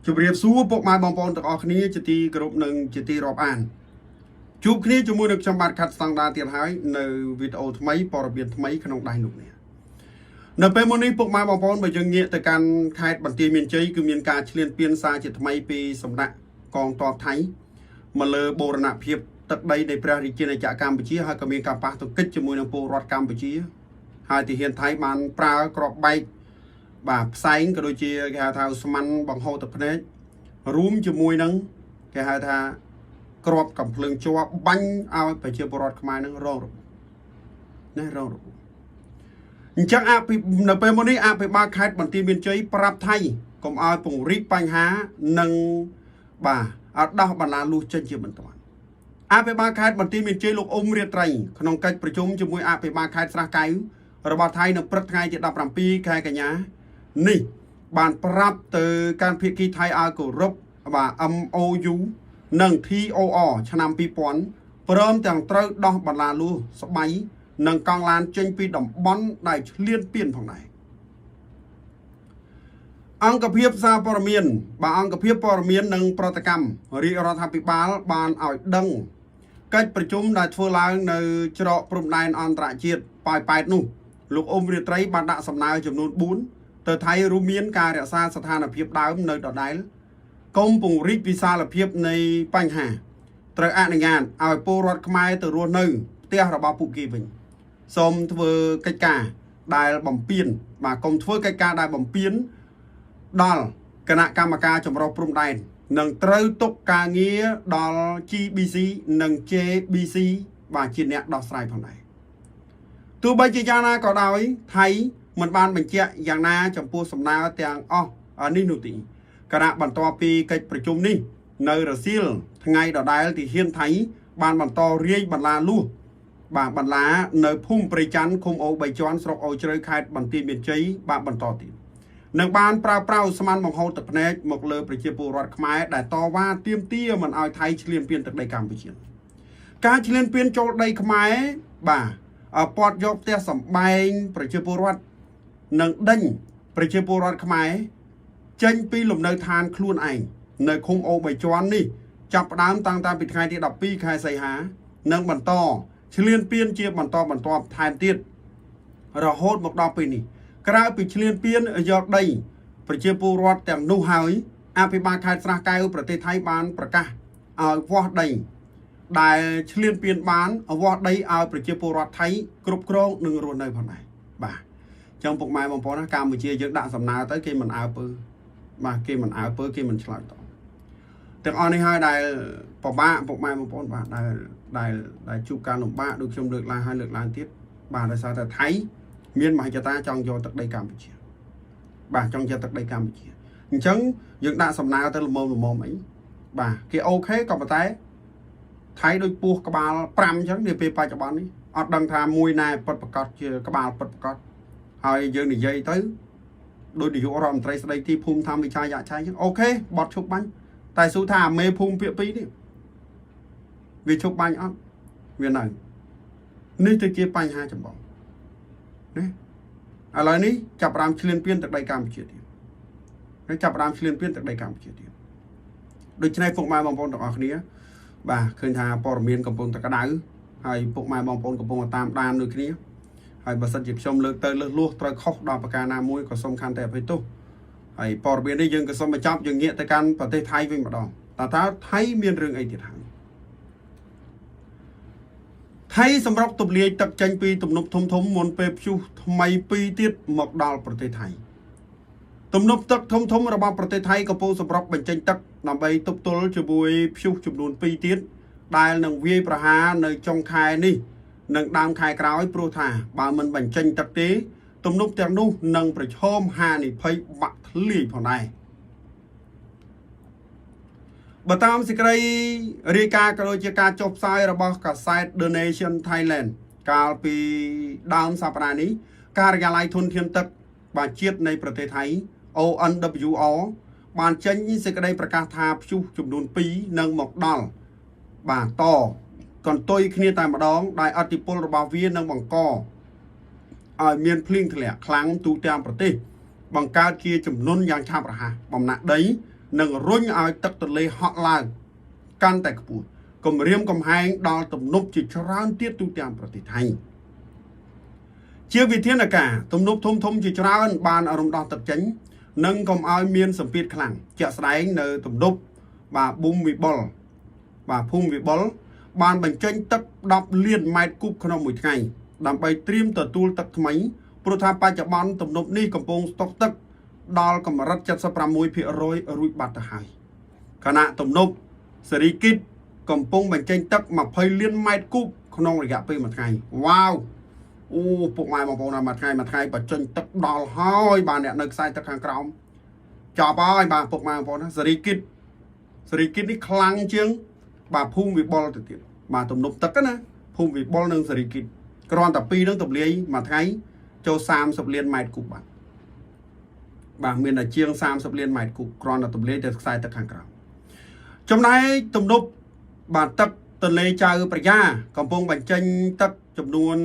ជម្រាបសួរពុកម៉ែបងប្អូនទាំងអស់គ្នាជាទីគោរពនិងជាទីរាប់អានជួបគ្នាជាមួយនឹងខ្ញុំបាទខាត់ស្តង់ដារទៀតហើយនៅវីដេអូថ្មីព័ត៌មានថ្មីក្នុងដៃលោកនេះនៅពេលមុននេះពុកម៉ែបងប្អូនបើយើងងាកទៅកាន់ខេត្តបន្ទាយមានជ័យគឺមានការឈ្លានពានសារជាថ្មីពីសម្ដេចកងទ័ពថៃមកលើបូរណភាពទឹកដីនៃព្រះរាជាណាចក្រកម្ពុជាហើយក៏មានការប៉ះទង្គិចជាមួយនឹងពលរដ្ឋកម្ពុជាហើយទាហានថៃបានប្រើក្របបែកបាទផ្សែងក៏ដូចជាគេហៅថាស្មានបង្ហូរទឹកភ្នែករួមជាមួយនឹងគេហៅថាក្របកំភ្លើងជាប់បាញ់ឲ្យប្រជាពលរដ្ឋខ្មែរនឹងរងរបួសណារងរបួសអញ្ចឹងនៅពេលមុននេះអភិបាលខេត្តបន្ទាយមានជ័យប្រាប់ថៃកុំឲ្យពង្រីកបញ្ហានិងបាទអត់ដោះបណ្ណាលួសចេញជាបន្តអភិបាលខេត្តបន្ទាយមានជ័យលោកអ៊ុំរាត្រីក្នុងកិច្ចប្រជុំជាមួយអភិបាលខេត្តស្រះកែវរបស់ថៃនៅព្រឹកថ្ងៃទី17ខែកញ្ញានេះបានប្រាប់ទៅការភាគីថៃឲ្យគោរពបាទ MOU និង TOR ឆ្នាំ2000ព្រមទាំងត្រូវដោះបន្លាលួសស្បៃនិងកង់ឡានចេញពីតំបន់ដែលឈ្លានពានផងដែរអង្គភាពសារព័ត៌មានបាទអង្គភាពព័ត៌មាននិងប្រតិកម្មរាជរដ្ឋាភិបាលបានឲ្យដឹងកិច្ចប្រជុំដែលធ្វើឡើងនៅច្រកព្រំដែនអន្តរជាតិប៉ោយប៉ែតនោះលោកអ៊ុំរាត្រីបានដាក់សំណើចំនួន4ទៅថៃរួមមានការរក្សាស្ថានភាពដើមនៅដដែលកុំពង្រីកវិសាលភាពនៃបញ្ហាត្រូវអនុញ្ញាតឲ្យពលរដ្ឋខ្មែរទៅរស់នៅផ្ទះរបស់ពួកគេវិញសូមធ្វើកិច្ចការដែលបំពេញបាទកុំធ្វើកិច្ចការដែលបំពេញដល់គណៈកម្មការចម្រុះព្រំដែននិងត្រូវទុកការងារដល់ GBC និង JBC បាទជាអ្នកដោះស្រាយផងដែរទោះបីជាយ៉ាងណាក៏ដោយថៃមិនបានបញ្ជាក់យ៉ាងណាចំពោះសំណើទាំងអស់នេះនោះទេគណៈបន្ទាប់ពីកិច្ចប្រជុំនេះនៅរសៀលថ្ងៃដដែលទីហ៊ានថៃបានបន្តរាយបន្លាលួសបាទបន្លានៅភូមិព្រៃច័ន្ទឃុំអូ3ជាន់ស្រុកអូជ្រៅខេត្តបន្ទាយមានជ័យបាទបន្តទៀតនឹងបានប្រើស្មានបង្ហូរទឹកភ្នែកមកលើប្រជាពលរដ្ឋខ្មែរដែលតវ៉ាទាមទារមិនឲ្យថៃឈ្លានពានទឹកដីកម្ពុជាការឈ្លានពានចូលដីខ្មែរបាទពាត់យកផ្ទះសម្បែងប្រជាពលរដ្ឋនិងដេញប្រជាពលរដ្ឋខ្មែរចេញពីលំនៅឋានខ្លួនឯងនៅឃុំអូ3ជាន់នេះចាប់ផ្ដើមតាំងពីថ្ងៃទី12ខែសីហានិងបន្តឈ្លានពានជាបន្តបន្ទាប់ថែមទៀតរហូតមកដល់ពេលនេះក្រៅពីឈ្លានពានយកដីប្រជាពលរដ្ឋទាំងនោះហើយអភិបាលខេត្តស្រះកែវប្រទេសថៃបានប្រកាសឲ្យវាស់ដីដែលឈ្លានពានបានវាស់ដីឲ្យប្រជាពលរដ្ឋថៃគ្រប់គ្រងនិងរស់នៅផងដែរបាទចឹងពុកម៉ែបងប្អូនណាកម្ពុជាយើងដាក់សំណើទៅគេមិនអើពើបាទគេមិនអើពើគេមិនឆ្លើយតបទាំងអស់នេះហើយដែលពិបាកពុកម៉ែបងប្អូនបាទដែលជួបការលំបាកដូចខ្ញុំលើកឡើងហើយលើកឡើងទៀតបាទដោយសារតែថៃមានមហិច្ឆតាចង់យកទឹកដីកម្ពុជាបាទចង់យកទឹកដីកម្ពុជាអញ្ចឹងយើងដាក់សំណើទៅល្មមអីបាទគេអូខេក៏ប៉ុន្តែថៃដូចពោះក្បាល5អញ្ចឹងនាពេលបច្ចុប្បន្ននេះអត់ដឹងថាមួយណែពិតប្រកបជាក្បាលពិតប្រកបហើយយើងនិយាយទៅដោយនាយករដ្ឋមន្ត្រីស្ដីទីភូមិធម្មវិជាយៈឆៃអញ្ចឹងអូខេបត់ឈប់បាញ់តែសួរថាមេភូមិភាគ2នេះវាឈប់បាញ់អត់វានៅនេះទៅជាបញ្ហាចម្បងណាឥឡូវនេះចាប់ផ្ដើមឈ្លានពានទឹកដីកម្ពុជាទៀតហើយចាប់ផ្ដើមឈ្លានពានទឹកដីកម្ពុជាទៀតដូច្នេះពុកម៉ែបងប្អូនទាំងអស់គ្នាបាទឃើញថាព័ត៌មានកំពុងតែក្តៅហើយពុកម៉ែបងប្អូនកំពុងតែតាមដានដូចគ្នាហើយបើសិនជាខ្ញុំលើកទៅលើសលួសត្រូវខុសដល់ប្រការណាមួយក៏សូមខន្តីអភ័យទោសហើយព័ត៌មាននេះយើងក៏សូមបញ្ចប់យើងងាកទៅកាន់ប្រទេសថៃវិញម្ដងតើថៃមានរឿងអីទៀតហើយថៃសម្រុកទម្លាយទឹកចេញពីទំនប់ធំមុនពេលព្យុះថ្មី2ទៀតមកដល់ប្រទេសថៃទំនប់ទឹកធំរបស់ប្រទេសថៃកំពុងសម្រុកបញ្ចេញទឹកដើម្បីទប់ទល់ជាមួយព្យុះចំនួន2ទៀតដែលនឹងវាយប្រហារនៅចុងខែនេះនិងដើមខែក្រោយព្រោះថាបើមិនបញ្ចេញទឹកទេទំនប់ទាំងនោះនឹងប្រឈមហានិភ័យបាក់ធ្លាយផងដែរបើតាមសេចក្តីរាយការណ៍ក៏ដូចជាការចុះផ្សាយរបស់កាសែត The Nation Thailand កាលពីដើមសប្តាហ៍នេះការិយាល័យធនធានទឹកបាទជាតិនៃប្រទេសថៃ ONWR បានចេញសេចក្តីប្រកាសថាព្យុះចំនួន2នឹងមកដល់បាទកន្ទុយគ្នាតែម្ដងដោយអតិពលរបស់វានឹងបង្កឲ្យមានភ្លៀងធ្លាក់ខ្លាំងទូទាំងប្រទេសបង្កើតជាចំនួនយ៉ាងឆាប់រហ័សបំណាក់ដី នឹងរុញឲ្យទឹកទន្លេហក់ឡើងកាន់តែខ្ពស់គម្រាមកំហែងដល់ទំនប់ជាច្រើនទៀតទូទាំងប្រទេសថៃជាវិធានការទំនប់ធំជាច្រើនបានរំដោះទឹកចេញនិងកុំឲ្យមានសម្ពាធខ្លាំងជាក់ស្ដែងនៅទំនប់ភូមិវិបុលបានបញ្ចេញទឹក10លានម៉ែត្រគូបក្នុងមួយថ្ងៃដើម្បីត្រៀមទទួលទឹកថ្មីព្រោះថាបច្ចុប្បន្នទំនប់នេះកំពុងស្តុកទឹកដល់កម្រិត 76% រួចបាត់ទៅហើយខណៈទំនប់សេរីគិតកំពុងបញ្ចេញទឹក20លានម៉ែត្រគូបក្នុងរយៈពេលមួយថ្ងៃវ៉ាវអូពុកម៉ែបងប្អូនមួយថ្ងៃបញ្ចេញទឹកដល់ហើយបាទអ្នកនៅខ្សែទឹកខាងក្រោមចប់ហើយបាទពុកម៉ែបងប្អូនសេរីគិតនេះខ្លាំងជាងភូមិវិបុលទៅទៀតបាទទំនប់ទឹកណាភូមិវិបុលនិងសេរីគិតគ្រាន់តែពីរនឹងទម្លាយមួយថ្ងៃចូល30លានម៉ែត្រគូបបាទមានតែជាង30លានម៉ែត្រគូបគ្រាន់តែទម្លាយទៅខ្សែទឹកខាងក្រោមចំណែកទំនប់ទឹកទន្លេចៅប្រយ៉ាកំពុងបញ្ចេញទឹកចំនួន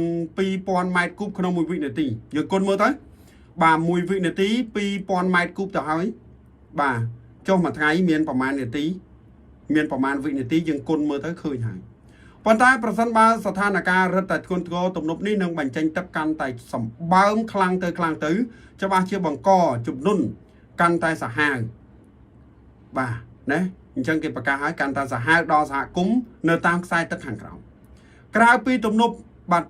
2000ម៉ែត្រគូបក្នុង1វិនាទីយើងគុណមើលទៅ1វិនាទី2000ម៉ែត្រគូបទៅហើយបាទចុះមួយថ្ងៃមានប្រមាណនាទីមានប្រមាណវិនាទីយើងគុណមើលទៅឃើញហើយប៉ុន្តែប្រសិនបើស្ថានភាពរឹតតែធ្ងន់ធ្ងរទំនប់នេះនឹងបញ្ចេញទឹកកាន់តែសម្បើមខ្លាំងទៅច្បាស់ជាបង្កជំនន់កាន់តែសាហាវបាទណាអញ្ចឹងគេប្រកាសឲ្យកាន់តែសាហាវដល់សហគមន៍នៅតាមខ្សែទឹកខាងក្រោមក្រៅពីទំនប់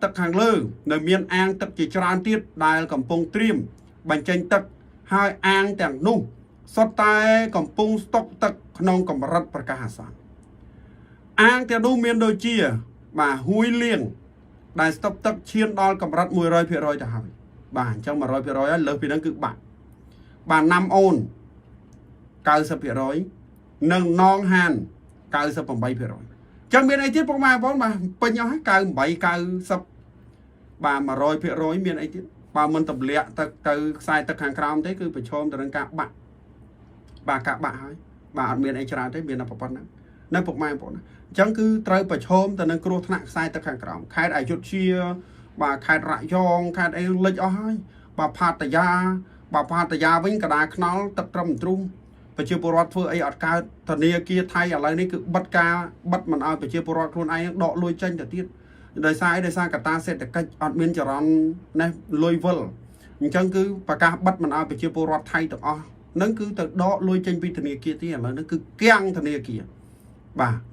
ទឹកខាងលើនៅមានអាងទឹកជាច្រើនទៀតដែលកំពុងត្រៀមបញ្ចេញទឹកហើយអាងទាំងនោះសុទ្ធតែកំពុងស្តុកទឹកក្នុងកម្រិតប្រកាសអាសន្នអាងទាំងនោះមានដូចជាហួយលៀងដែលស្តុកទឹកឈានដល់កម្រិត 100% ទៅហើយបាទអញ្ចឹង 100% ហើយលើសពីហ្នឹងគឺបាទណាំអូន 90% និងនងហាន 98% អញ្ចឹងមានអីទៀតពុកម៉ែបងប្អូនពេញអស់ហើយ98 90 100% មានអីទៀតបើមិនទម្លាក់ទឹកទៅខ្សែទឹកខាងក្រោមទេគឺប្រឈមទៅនឹងការបាក់ហើយអត់មានអីច្រើនទេមានតែប៉ុណ្ណឹងនៅពុកម៉ែបងប្អូនអញ្ចឹងគឺត្រូវប្រឈមទៅនឹងគ្រោះថ្នាក់ខ្សែទឹកខាងក្រោមខេត្តអយុធ្យាខេត្តរយងខេត្តអីលិចអស់ហើយផាតយាវិញកដាខ្នល់ទឹកត្រឹមទ្រូងប្រជាពលរដ្ឋធ្វើអីអត់កើតធនាគារថៃឥឡូវនេះគឺបិទមិនឲ្យប្រជាពលរដ្ឋខ្លួនឯងដកលុយចេញទៅទៀតដោយសារកត្តាសេដ្ឋកិច្ចអត់មានចរន្តនេះលុយវិលអញ្ចឹងគឺប្រកាសបិទមិនឲ្យប្រជាពលរដ្ឋថៃទាំងអស់នឹងគឺទៅដកលុយចេញពីធនាគារទៀតឥឡូវនេះគឺគាំងធនាគារ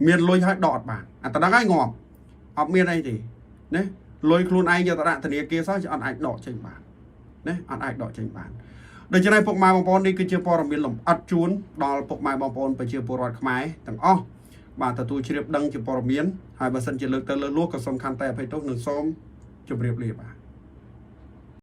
មានលុយឲ្យដកអត់បានអាតដល់ហើយងាប់អត់មានអីទេណាលុយខ្លួនឯងយកទៅដាក់ធនាគារសោះអត់អាចដកចេញបានណាអត់អាចដកចេញបានដូច្នេះពុកម៉ែបងប្អូននេះគឺជាព័ត៌មានលម្អិតជូនដល់ពុកម៉ែបងប្អូនប្រជាពលរដ្ឋខ្មែរទាំងអស់ទទួលជ្រាបដឹងជាព័ត៌មានហើយបើសិនជាលើកទៅលើសក៏សំខាន់តែអភ័យទោសនឹងសូមជម្រាបលាបាទ